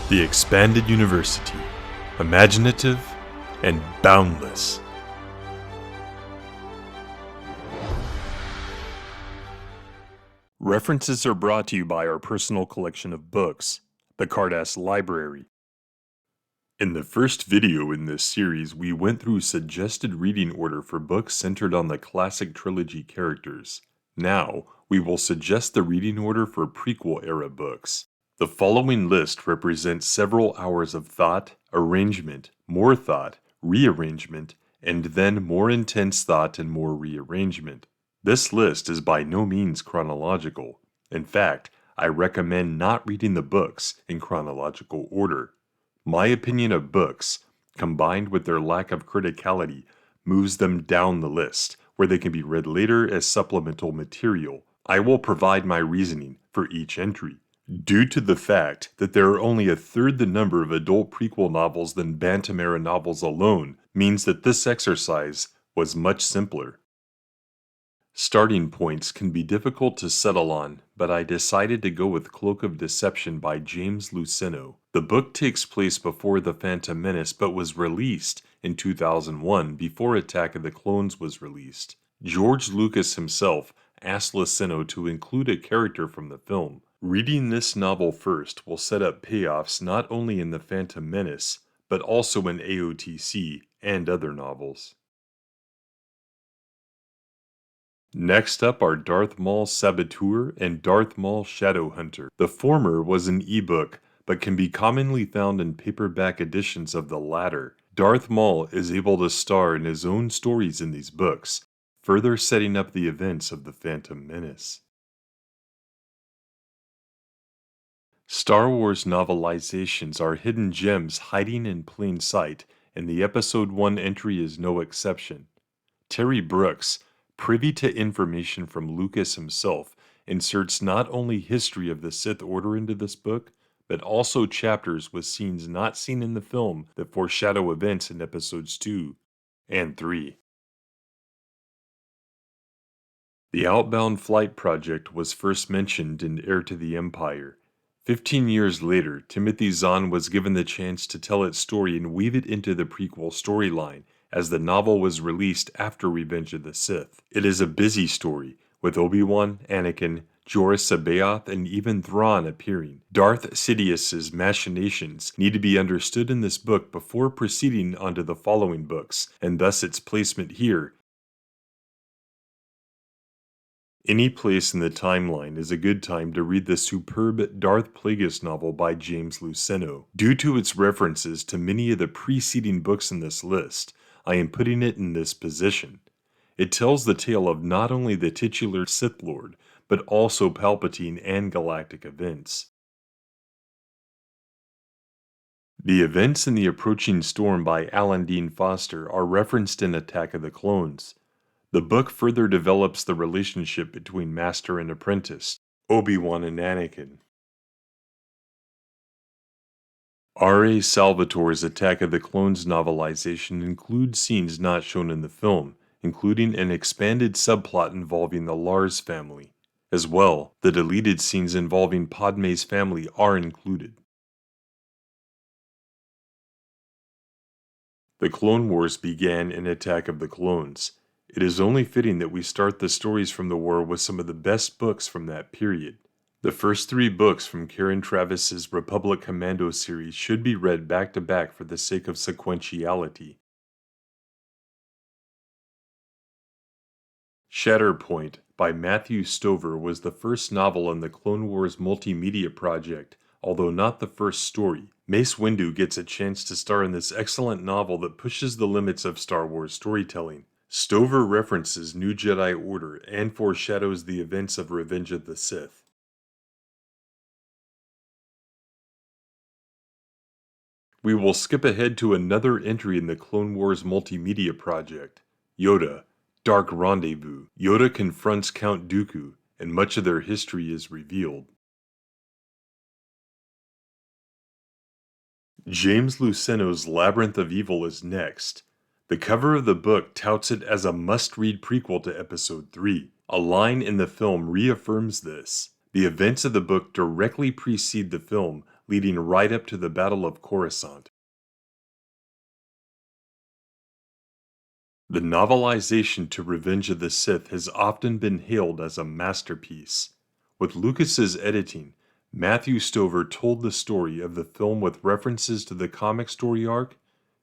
The Expanded University, imaginative and boundless. References are brought to you by our personal collection of books, the Cardass Library. In the first video in this series, we went through suggested reading order for books centered on the classic trilogy characters. Now, we will suggest the reading order for prequel-era books. The following list represents several hours of thought, arrangement, more thought, rearrangement, and then more intense thought and more rearrangement. This list is by no means chronological. In fact, I recommend not reading the books in chronological order. My opinion of books, combined with their lack of criticality, moves them down the list, where they can be read later as supplemental material. I will provide my reasoning for each entry. Due to the fact that there are only a third the number of adult prequel novels than Bantam-era novels alone, means that this exercise was much simpler. Starting points can be difficult to settle on, but I decided to go with Cloak of Deception by James Luceno. The book takes place before The Phantom Menace but was released in 2001 before Attack of the Clones was released. George Lucas himself asked Luceno to include a character from the film. Reading this novel first will set up payoffs not only in The Phantom Menace, but also in AOTC and other novels. Next up are Darth Maul Saboteur and Darth Maul Shadowhunter. The former was an ebook, but can be commonly found in paperback editions of the latter. Darth Maul is able to star in his own stories in these books, further setting up the events of The Phantom Menace. Star Wars novelizations are hidden gems hiding in plain sight, and the Episode 1 entry is no exception. Terry Brooks, privy to information from Lucas himself, inserts not only history of the Sith Order into this book, but also chapters with scenes not seen in the film that foreshadow events in Episodes 2 and 3. The Outbound Flight Project was first mentioned in Heir to the Empire. 15 years later, Timothy Zahn was given the chance to tell its story and weave it into the prequel storyline, as the novel was released after Revenge of the Sith. It is a busy story, with Obi-Wan, Anakin, Jorah Sabaoth, and even Thrawn appearing. Darth Sidious's machinations need to be understood in this book before proceeding onto the following books, and thus its placement here. Any place in the timeline is a good time to read the superb Darth Plagueis novel by James Luceno. Due to its references to many of the preceding books in this list, I am putting it in this position. It tells the tale of not only the titular Sith Lord, but also Palpatine and galactic events. The events in The Approaching Storm by Alan Dean Foster are referenced in Attack of the Clones. The book further develops the relationship between Master and Apprentice, Obi-Wan and Anakin. R.A. Salvatore's Attack of the Clones novelization includes scenes not shown in the film, including an expanded subplot involving the Lars family. As well, the deleted scenes involving Padme's family are included. The Clone Wars began in Attack of the Clones. It is only fitting that we start the stories from the war with some of the best books from that period. The first 3 books from Karen Travis's Republic Commando series should be read back to back for the sake of sequentiality. Shatterpoint by Matthew Stover was the first novel in the Clone Wars multimedia project, although not the first story. Mace Windu gets a chance to star in this excellent novel that pushes the limits of Star Wars storytelling. Stover references New Jedi Order and foreshadows the events of Revenge of the Sith. We will skip ahead to another entry in the Clone Wars multimedia project, Yoda, Dark Rendezvous. Yoda confronts Count Dooku, and much of their history is revealed. James Luceno's Labyrinth of Evil is next. The cover of the book touts it as a must-read prequel to Episode 3. A line in the film reaffirms this. The events of the book directly precede the film, leading right up to the Battle of Coruscant. The novelization to Revenge of the Sith has often been hailed as a masterpiece. With Lucas's editing, Matthew Stover told the story of the film with references to the comic story arc,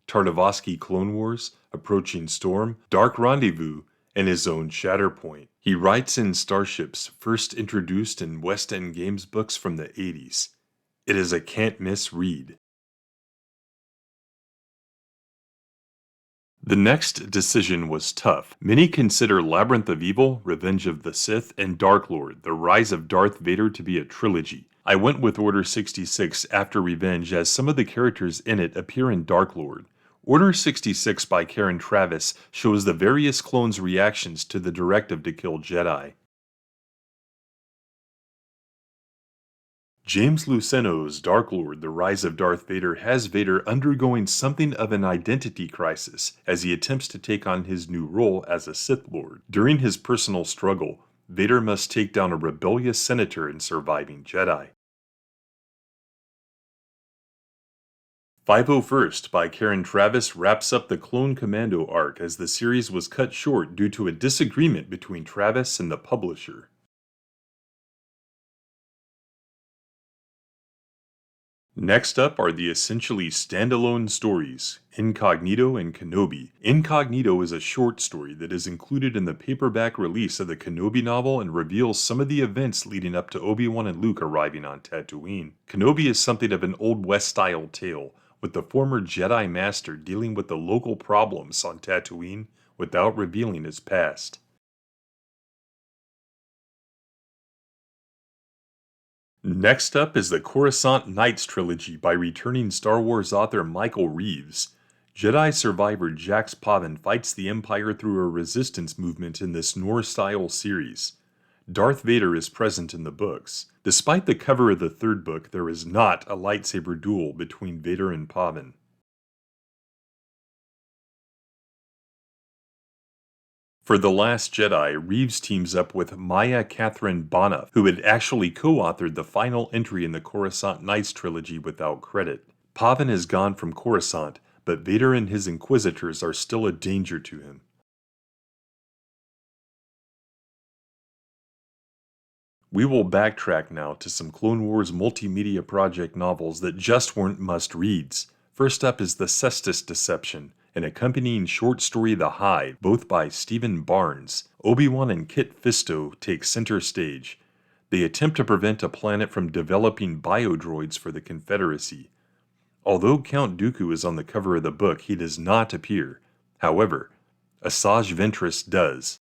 Tartakovsky Clone Wars, Approaching Storm, Dark Rendezvous, and his own Shatterpoint. He writes in starships first introduced in West End Games books from the 80s. It is a can't-miss read. The next decision was tough. Many consider Labyrinth of Evil, Revenge of the Sith, and Dark Lord, The Rise of Darth Vader to be a trilogy. I went with Order 66 after Revenge as some of the characters in it appear in Dark Lord. Order 66 by Karen Traviss shows the various clones' reactions to the directive to kill Jedi. James Luceno's Dark Lord, The Rise of Darth Vader has Vader undergoing something of an identity crisis as he attempts to take on his new role as a Sith Lord. During his personal struggle, Vader must take down a rebellious senator and surviving Jedi. 501st by Karen Traviss wraps up the Clone Commando arc as the series was cut short due to a disagreement between Traviss and the publisher. Next up are the essentially standalone stories, Incognito and Kenobi. Incognito is a short story that is included in the paperback release of the Kenobi novel and reveals some of the events leading up to Obi-Wan and Luke arriving on Tatooine. Kenobi is something of an Old West-style tale, with the former Jedi Master dealing with the local problems on Tatooine without revealing his past. Next up is the Coruscant Nights trilogy by returning Star Wars author Michael Reeves. Jedi survivor Jax Pavin fights the Empire through a resistance movement in this Noir-style series. Darth Vader is present in the books. Despite the cover of the third book, there is not a lightsaber duel between Vader and Pavin. For The Last Jedi, Reeves teams up with Maya Catherine Bonhoff, who had actually co-authored the final entry in the Coruscant Nights trilogy without credit. Pavin has gone from Coruscant, but Vader and his Inquisitors are still a danger to him. We will backtrack now to some Clone Wars multimedia project novels that just weren't must-reads. First up is The Cestus Deception, an accompanying short story The Hive, both by Stephen Barnes. Obi-Wan and Kit Fisto take center stage. They attempt to prevent a planet from developing biodroids for the Confederacy. Although Count Dooku is on the cover of the book, he does not appear. However, Asajj Ventress does.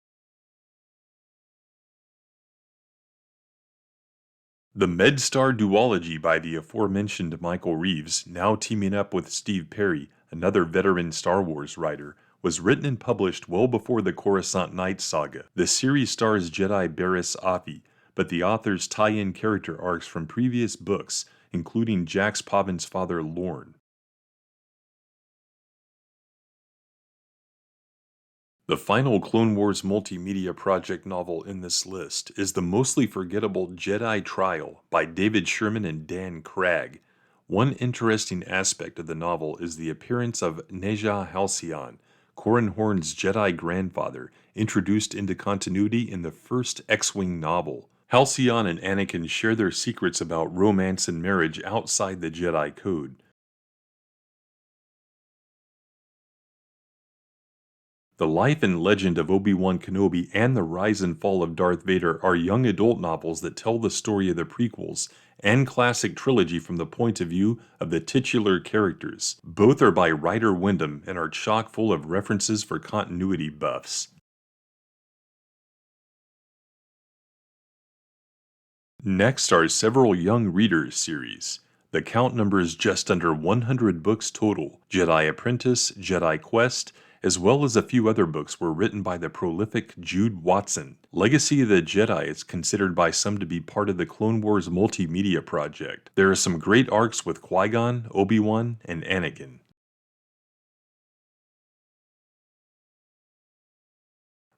The MedStar duology by the aforementioned Michael Reeves, now teaming up with Steve Perry, another veteran Star Wars writer, was written and published well before the Coruscant Nights saga. The series stars Jedi Barriss Offee, but the authors tie in character arcs from previous books, including Jax Pavin's father Lorne. The final Clone Wars multimedia project novel in this list is the mostly forgettable Jedi Trial by David Sherman and Dan Cragg. One interesting aspect of the novel is the appearance of Nejah Halcyon, Corran Horn's Jedi grandfather, introduced into continuity in the first X-Wing novel. Halcyon and Anakin share their secrets about romance and marriage outside the Jedi Code. The Life and Legend of Obi-Wan Kenobi and The Rise and Fall of Darth Vader are young adult novels that tell the story of the prequels and classic trilogy from the point of view of the titular characters. Both are by Ryder Wyndham and are chock full of references for continuity buffs. Next are several young readers series. The count numbers just under 100 books total. Jedi Apprentice, Jedi Quest, as well as a few other books were written by the prolific Jude Watson. Legacy of the Jedi is considered by some to be part of the Clone Wars multimedia project. There are some great arcs with Qui-Gon, Obi-Wan, and Anakin.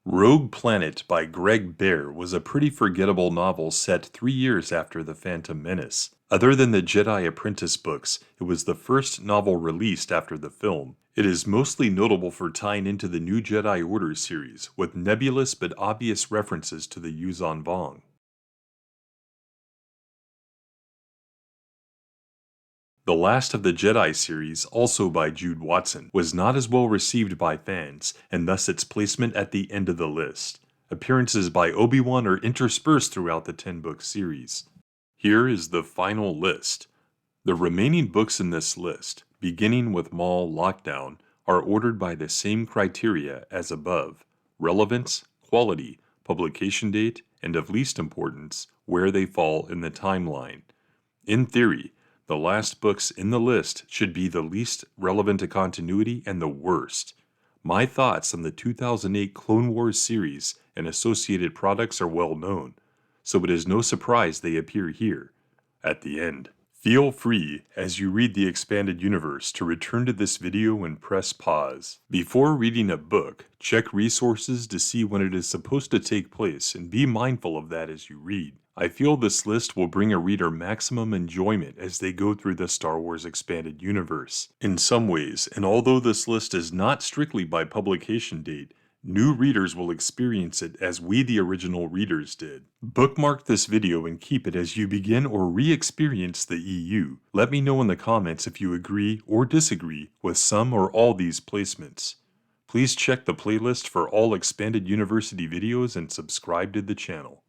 Rogue Planet by Greg Bear was a pretty forgettable novel set 3 years after The Phantom Menace. Other than the Jedi Apprentice books, it was the first novel released after the film. It is mostly notable for tying into the New Jedi Order series, with nebulous but obvious references to the Yuuzhan Vong. The Last of the Jedi series, also by Jude Watson, was not as well received by fans, and thus its placement at the end of the list. Appearances by Obi-Wan are interspersed throughout the 10-book series. Here is the final list. The remaining books in this list, beginning with Maul Lockdown, are ordered by the same criteria as above: relevance, quality, publication date, and of least importance, where they fall in the timeline. In theory, the last books in the list should be the least relevant to continuity and the worst. My thoughts on the 2008 Clone Wars series and associated products are well known, so it is no surprise they appear here, at the end. Feel free, as you read the expanded universe, to return to this video and press pause. Before reading a book, check resources to see when it is supposed to take place and be mindful of that as you read. I feel this list will bring a reader maximum enjoyment as they go through the Star Wars expanded universe. In some ways, and although this list is not strictly by publication date, new readers will experience it as we the original readers did. Bookmark this video and keep it as you begin or re-experience the EU. Let me know in the comments if you agree or disagree with some or all these placements. Please check the playlist for all expanded university videos and subscribe to the channel.